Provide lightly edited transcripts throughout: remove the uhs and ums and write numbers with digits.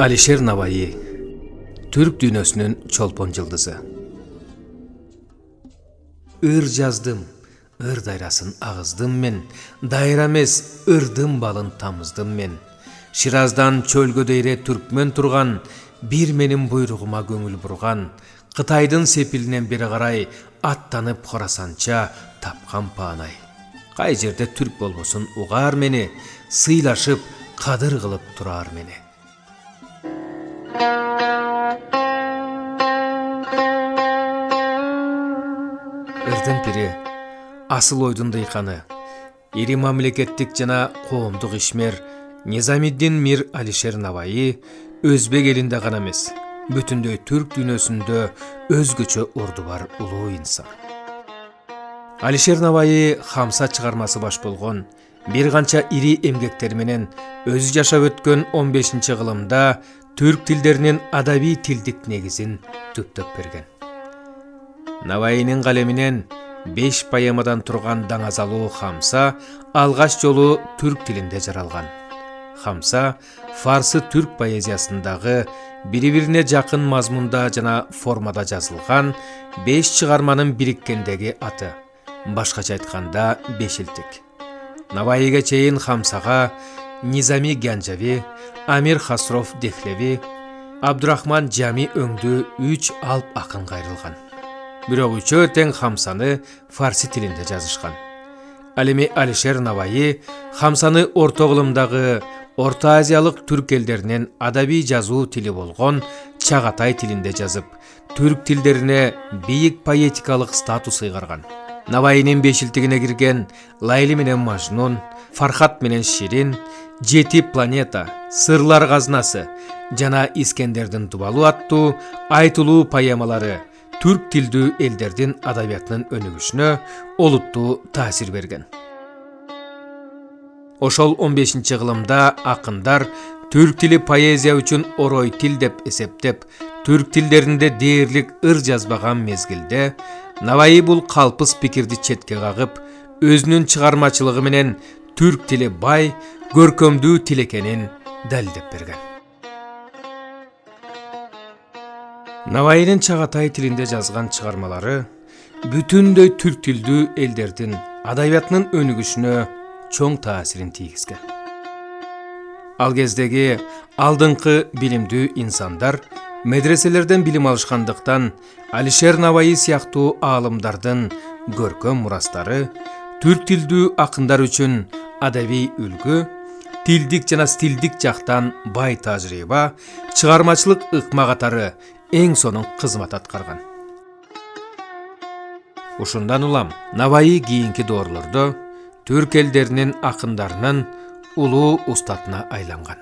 Алишер Наваи, Türk dünyasının çolpon yıldızı. Ир жаздым, ыр дайрасын ағыздым мен, дайра емес, ырдым балын тамыздым мен. Шираздан чөлгө дейре түркмен турган, бир менин буйругума көңүл бурган, Кытайдын сепилинен бери карай аттанып Хорасанча тапкан паанай. Кай жерде түрк болбосун угар мени, сыйлашып кадыр кылып турар мени. Ырдын пири, асыл ойдун дыйканы, ири мамлекеттик жана коомдук ишмер Низамиддин Мир Алишер Наваи өзбек элинде гана эмес, бүтүндөй түрк дүйнөсүндө өзгөчө орду бар улуу инсан. Алишер Наваи Хамса чыгармасы баш болгон, бир канча ири эмгектери менен өзү жашап өткөн 15-кылымда түрк тилдеринин адабий тилдик негизин түптөп берген. Наваинин калеминен 5 поэмадан турган даңазалуу Хамса алгач жолу түрк тилинде жаралган. Хамса фарсы түрк поэзиясындагы бири-бирине жакын мазмунда жана формада жазылган 5 чыгарманын бириккендеги аты. Башкача айтканда бешилтик. Наваиге чейин Хамсага Низами Гянжави, Амир Хасров Дехлеви, Абдурахман Жами өңдүү 3 алп акын кайрылган. Бирок үчөө тең Хамсаны фарси тилинде жазышкан. Ал эми Алишер Наваи Хамсаны орто кылымдагы Орто Азиялык түрк элдеринин адабий жазуу тили болгон Чагатай тилинде жазып, түрк тилдерине бийик поэтикалык статус ыйгарган. Наваинин бешилтигине кирген Лайли менен Мажнун, Фархат менен Ширин, Жети планета, Сырлар казнасы жана Искендердин дубалу аттуу айтылуу поэмалары түрк тилдүү элдердин адабиятынын өнүгүшүнө олуттуу таасир берген. Ошол 15-кылымда акындар түрк тили поэзия үчүн орой тил деп эсептеп, түрк тилдеринде дээрлик ыр жазбаган мезгилде Наваи бул калпыс пикирди четке кагып, өзүнүн чыгармачылыгы менен түрк тили бай, көркөмдүү тил экенин далилдеп берген. Наваинин Чагатай тилинде жазган чыгармалары бүтүндөй түрк тилдүү элдердин адабиятынын өнүгүшүнө чоң таасирин тийгизген. Ал кездеги алдыңкы билимдүү инсандар медреселерден билим алышкандыктан Алишер Наваи сыяктуу аалымдардын көркөм мурастары түрк тилдүү акындар үчүн адабий үлгү, тилдик жана стилдик жактан бай тажрыйба, чыгармачылык ыкма катары эң сонун кызмат аткарган. Ушундан улам Наваи кийинки доорлордо түрк элдеринин акындарынын улуу устатына айланган.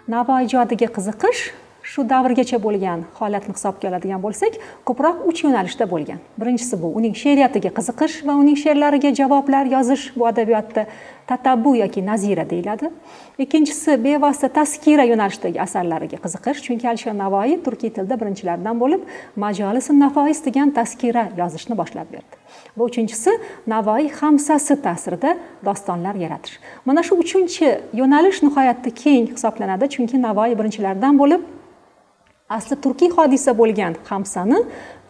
Navo ijodiga qiziqish shu davrgacha bo'lgan holatni hisobga oladigan bo'lsak, ko'proq 3 yo'nalishda bo'lgan. Birinchisi bu uning she'riyatiga qiziqish va uning she'rlariga javoblar yozish, bu adabiyotda tatabbu yoki nazira deyiladi. Ikkinchisi bevosita taskira yo'nalishidagi asarlariga qiziqish, chunki Alisher Navoiy turkiy tilda birinchilardan bo'lib Majalis-un Nafais degan taskira yozishni boshlab berdi. Va uchinchisi Navoiy Hamsasi ta'sirida dostonlar yaratish. Mana shu uchinchi yo'nalish nihoyatda keng hisoblanadi, chunki Navoiy birinchilardan bo'lib asli turkiy hodisa bo'lgan Hamsani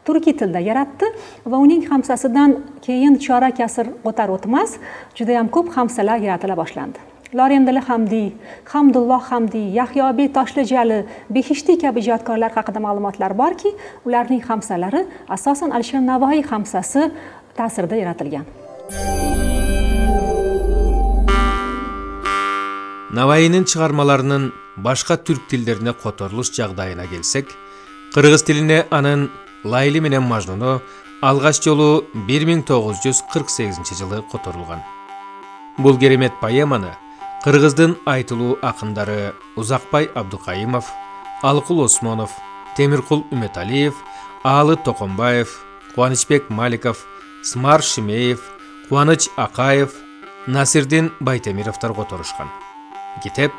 turkiy tilda yaratdi va uning Hamsasidan keyin chorak asr o'tar o'tmas juda ham ko'p Hamsalar yaratila boshlandi. Lorendali Hamdiy, Hamdulloh Hamdiy, Yahyobiy Toshlijali, Behishtiy kabi ijodkorlar haqida ma'lumotlar borki, ularning Hamsalari asosan Alisher Navoiy Hamsasi ta'sirida yaratilgan. Наваинин чыгармаларынын башка түрк тилдерине которулуш жагдайына келсек, кыргыз тилине анын Лайли менен Мажнуну алгач жолу 1948-жылы которулган. Бул керемет поэманы кыргыздын айтылуу акындары Узакбай Абдукайымов, Алкул Осмонов, Темиркул Үмөталиев, Аалы Токомбаев, Кубанычбек Маликов, Смар Шимеев, Кубаныч Акаев, Насирдин Байтемировтор которушкан. Китеп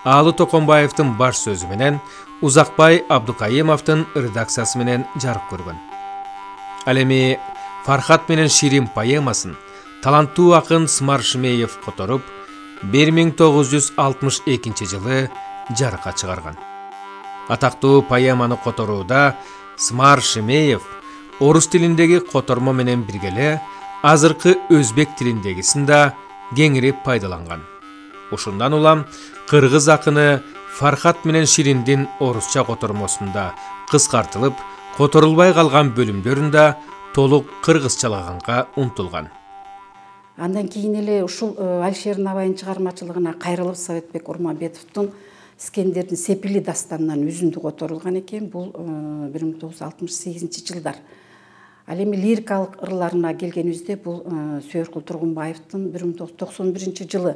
Аалы Токомбаевдин баш сөзү менен Узакбай Абдукайымовдун редакциясы менен жарык көргөн. Ал эми Фархат менен Ширин поэмасын таланттуу акын Смар Шимеев которуп, 1962 жарыкка чыгарган. Атактуу поэманы которууда Смар Шемеев орус тилиндеги котормо менен биргеле азыркы өзбек тилиндегисин да кеңири пайдаланган. Ушундан улам кыргыз акыны Фархат менен Шириндин орусча котормосунда кыскартылып, которулбай калган бөлүмдөрүн да толук кыргызчалаганга умтулган. Андан кийин эле ушул Алишер Навайдын чыгармачылыгына кайрылып Советбек Урманбетовдун Искендердин Сепили дастанынан үзүндү которулган экен. Бул 1968 жылдар. Ал эми лирикалык ырларына келгенибизде бул Сөөркул Тургунбаевдин 1991 жылы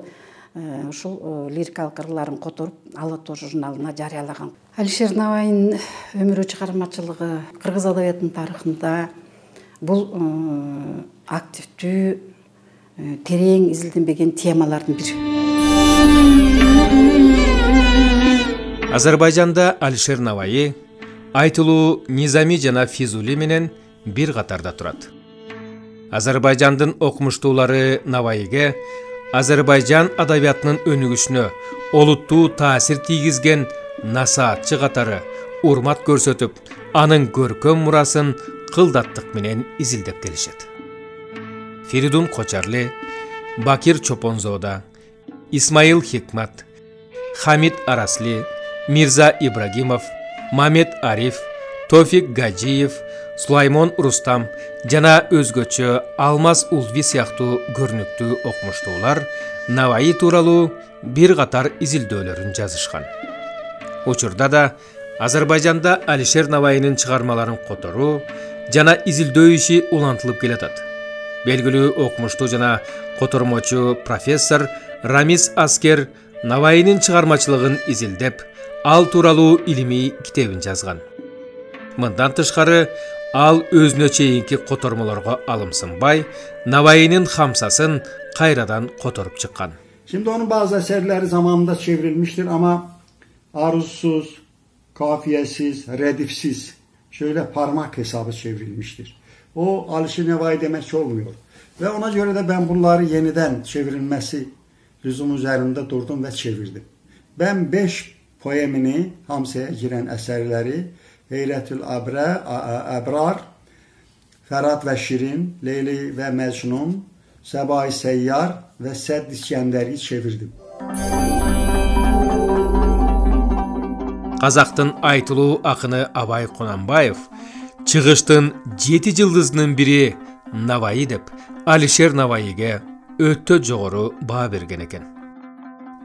ушул лирикалык ырларын которуп Ала тоо журналына жарыялаган. Алишер Навайдын өмүрү чыгармачылыгы кыргыз адабиятынын тарыхында бул активдүү, терең изилденбеген темалардын бири. Азербайжанда Алишер Наваи айтылуу Низами жана Физули менен бир катарда турат. Азербайжандын окумуштуулары Наваиге Азербайжан адабиятынын өнүгүшүнө олуттуу таасир тийгизген насаатчы катары урмат көрсөтүп, анын көркөм мурасын кылдаттык менен изилдеп келишет. Феридун Кочарли, Бакир Чопонзода, Исмаил Хикмат, Хамид Арасли, Мирза Ибрагимов, Мамед Ариф, Тофик Гаджиев, Сулаймон Рустам жана өзгөчө Алмаз Улви сыяктуу көрүнүктүү окумуштуулар Наваи тууралуу бир катар изилдөөлөрүн жазышкан. Учурда да Азербайжанда Алишер Наваинын чыгармаларын которуу жана изилдөө иши улантылып келатат. Белгилүү окумуштуу жана котормочу профессор Рамис Аскер Наваинын чыгармачылыгын изилдеп, ал тууралуу илимий китебин жазган. Мындан тышкары, ал өзүнө чейинки котормолорго алымсынбай, Наваинын хамсасын кайрадан которуп чыккан. Şimdi onun bazı eserleri zamanında çevrilmiştir ama aruzsuz, kafiyesiz, redifsiz, şöyle parmak hesabı çevrilmiştir. O Alişer Nevai demek olmuyor. Ve ona göre de ben bunları yeniden çevrilmesi lüzum üzerinde durdum ve çevirdim. Ben 5 poemini, hamsaya giren eserleri, Heyrətül Əbrar, Ferhat ve Şirin, Leyli ve Mecnun, Səbai Seyyar ve Sədd İskəndəri çevirdim. Казактын айтылуу акыны Абай Кунанбаев чыгыштын 7 жылдызынын бири Наваи деп Алишер Наваиге өтө жогору баа берген экен.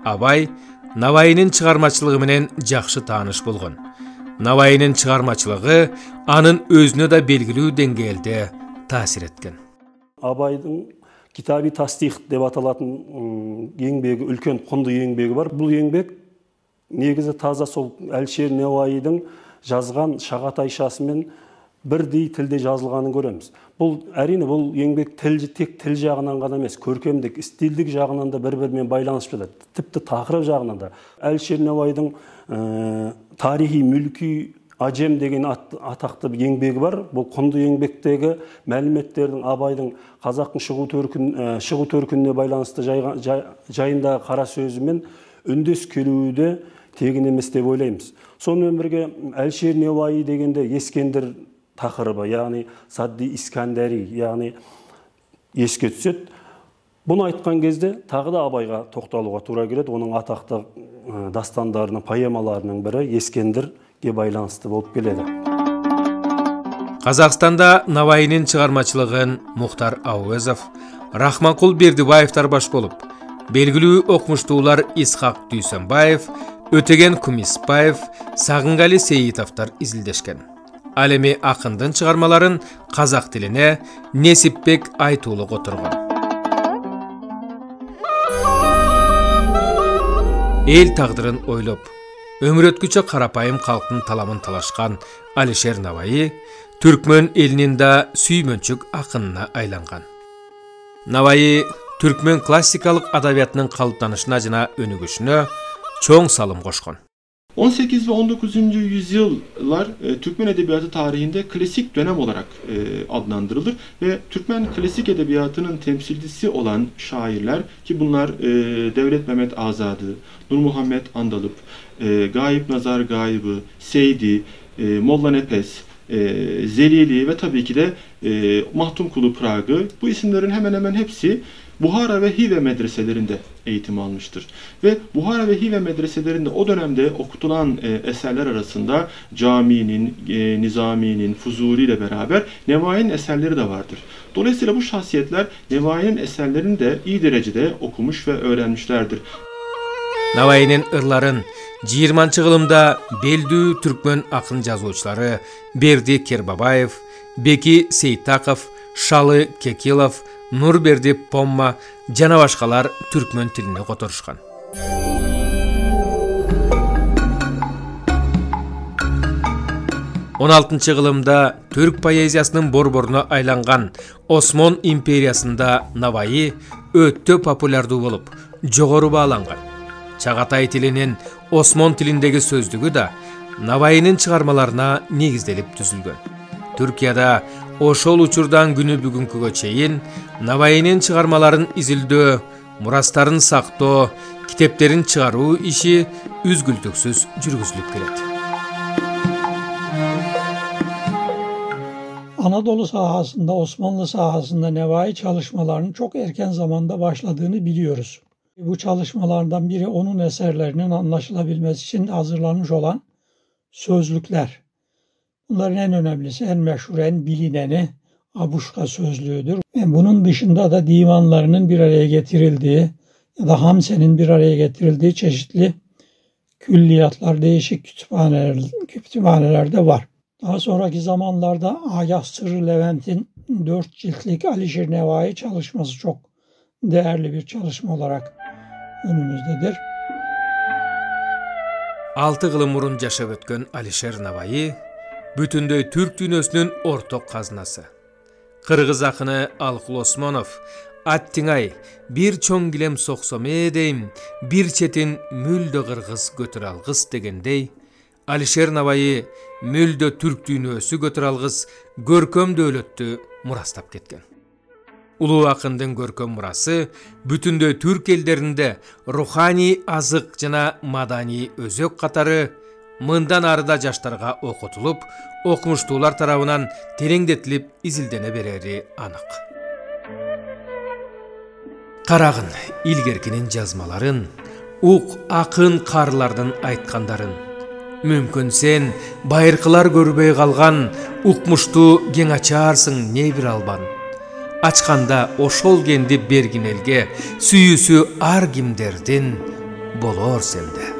Абай Наваинын чыгармачылыгы менен жакшы тааныш болгон. Наваинын чыгармачылыгы анын өзүнө да белгилүү деңгээлде таасир эткен. Абайдын Китаби Тастих деп аталатын еңбегі, үлкен құнды еңбегі бар. Бұл еңбек негізі таза сол Алишер Наваидың жазған шағатайшасымен бірдей тілде жазылғанын көреміз. Бұл әрине бұл еңбек тек тіл жағынан ғана емес, көркемдік, стильдік жағынан да бір-бірімен байланысып жатады. Тіпті тақырып жағынан да. Алишер Наваидың тарихи мүлки Ажем деген атақты еңбегі бар. Бұл құнды еңбектегі мәліметтердің Абайдың қазақтың шығу төркініне байланысты жайында қара сөзімен үндес келуді тегін емес деп ойлаймыз. Сонымен бірге Алишер Наваи дегенде Ескендір тақырыбы, яғни Садди Искандери, яғни еске түседі. Бұны айтқан кезде тағы да Абайға тоқталуға тура келеді. Оның атақты дастандарының, поэмаларының бірі Ескендірге байланысты болып келеді. Қазақстанда Наваинын чыгармачылыгын Мухтар Ауезов, Рахманкул Бердибаевтар баш болуп, белгилүү окумуштуулар Исхак Дүйсөнбаев, Өтеген Кумиспаев, Сагынгали Сейитовтар изилдешкен. Ал эми акындын чыгармаларын казак тилине Несипбек Айтуулу которгон. Эл тагдырын ойлоп, өмүр өткүчө карапайым калктын таламын талашкан Алишер Наваи түркмөн элинин да сүймөнчүк акынына айланган. Наваи түркмөн классикалык адабиятынын калыптанышына жана өнүгүшүнө чоң салым кошкон. 18 ve 19. yüzyıllar Türkmen edebiyatı tarihinde klasik dönem olarak adlandırılır ve Türkmen klasik edebiyatının temsilcisi olan şairler ki bunlar Devlet Mehmet Azadı, Nur Muhammed Andalıp, Gayip Nazar Gayibı, Seydi, Molla Nepes, Zelili ve tabii ki de Mahtumkulu Prag'ı, bu isimlerin hemen hemen hepsi Buhara ve Hive medreselerinde eğitim almıştır. Ve Buhara ve Hive medreselerinde o dönemde okutulan eserler arasında Cami'nin, Nizami'nin, Fuzuli ile beraber Nevai'nin eserleri de vardır. Dolayısıyla bu şahsiyetler Nevai'nin eserlerini de iyi derecede okumuş ve öğrenmişlerdir. Navai'nin ırların 20-cı yılımda belдүү Türkmen akın жазуучулары Берди Кербабаев, Беки Сейтаков, Шалы Кекилов, Нурберди Помма жана башкалар түркмөн тилине которушкан. Он 16-cı yılımda Türk поэзиясынын борборуна айланган Осмон империясында Наваи өтө популярдуу болуп, жогору бааланган. Чагатay тилинин Осмон тилиндеги сөздүгү да Наваинин чыгармаларына негизделип түзүлгөн. Түркияда ошол учурдан күнү бүгүнкүгө чейин Наваинин чыгармаларын изилдөө, мурастарын сактоо, китептерин чыгаруу иши үзгүлтүксүз жүргүзүлүп келет. Anadolu sahasında, Osmanlı sahasında Nevai çalışmalarının çok erken zamanda başladığını biliyoruz. Bu çalışmalardan biri onun eserlerinin anlaşılabilmesi için hazırlanmış olan sözlükler. Bunların en önemlisi, en meşhur, en bilineni Abuşka sözlüğüdür. Ve bunun dışında da divanlarının bir araya getirildiği ya da Hamse'nin bir araya getirildiği çeşitli külliyatlar, değişik kütüphanelerde var. Daha sonraki zamanlarda Agah Sırrı Levent'in 4 ciltlik Alişir Nevai çalışması çok değerli bir çalışma olarak önümüzdedir. 6 yıl murun жашап өткөн Алишер Наваи бүтүндөй Türk dünösünün ortak kaznası. Kırgız akını Alkul Osmanov, Attingay, bir çoң gilem soksam edeyim, bir çetin müldö Kırgız götür algız degendey, Alişer Наваи müldö Türk dünösü götür algız görköm döwletty murastap ketken. Улуу акындын көркөм мурасы бүтүндөй Türk элдеринде руханий азык жана маданий өзөк катары мындан арыда жаштарга окутулуп, окумуштуулар тарабынан тереңдетилип изилдене берери анык. Карагын илгеркинин жазмаларын, ук акын карлардын айткандарын. Мүмкүн сен байыркылар көрбөй калган укмуштуу кең ачарсың не бир албан. Açkanda oşol kendi bergin elge, süyüsü ar kimderdin bolor sende.